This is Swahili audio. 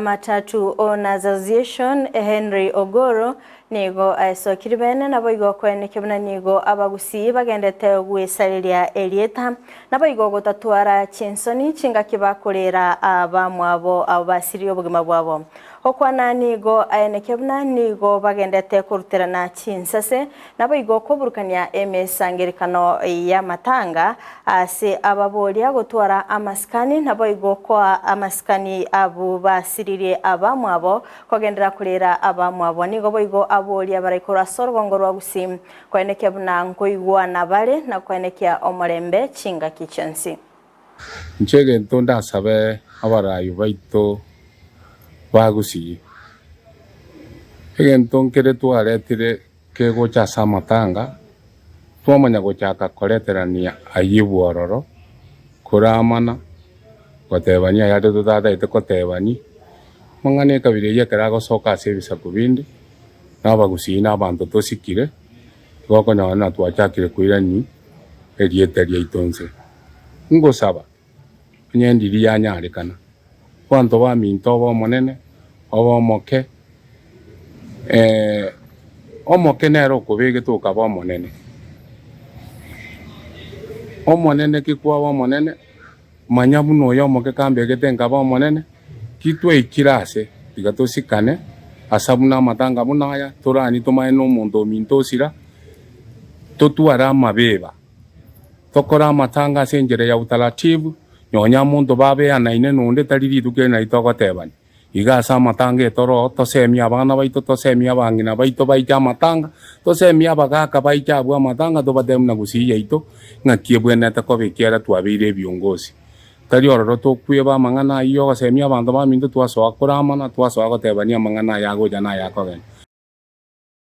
Matatu Owners Association Henry Ogoro nigo aesokiri bene nabo igo kweneke buna nigo abagusi bagendete gwisariria Elieta nabo igo gotatwara chinsoni chingaki bakorera abamwabo abasiri obugima bwabo okwana nigo aeneke buna nigo bagendete kuruterana chinsase nabo igo koburukania emesangirikano ya matanga ase ababoria gotwara amaskani nabo igo kwa amaskani abu basiririe abamwabo kogendera kurera abamwabo nigo boigo aboria baraikora sorgongo rwa gusim kweneke buna nkoigwana bare na kwenekia omorembe chinga kichensi nchege ntonda sabe abarayu baito bagusi egen kere twaretire kego cha samatanga twamanya gochaka koreterania ayibororo kuramana gotebania yade tutata ite kotebani mangane kabire yekera gosoka sebisa kubindi nabagusi n'abantu tosikire gokonya na twachakire kuirani Elieta itonse ngosaba nyendiri yanyarekana kwanto ba minto bo monene obo moke omoke nero kubege tuka bo monene omonene kikwa bo monene manyabuno yo moke kambe getenga bo monene kitwe ikirase igatosikane asabuna matanga bunaya torani tomaye no mundo mintosira totwara mabeba tokora matanga senjere ya utaratibu nyonya muntu babe anaine nonde tariri duke na itogotebani igasa matanga etoro tosemia abana baito tosemia abangina baito baija matanga tosemia abagaka baija abwa matanga tobademna gusiya ito ngakie bwene takobekiara twabire byongozi tari ororo tokweba mangana iyo gasemia abandu baminto twasoa kuramana twasoa gotebania mangana yago jana yakogen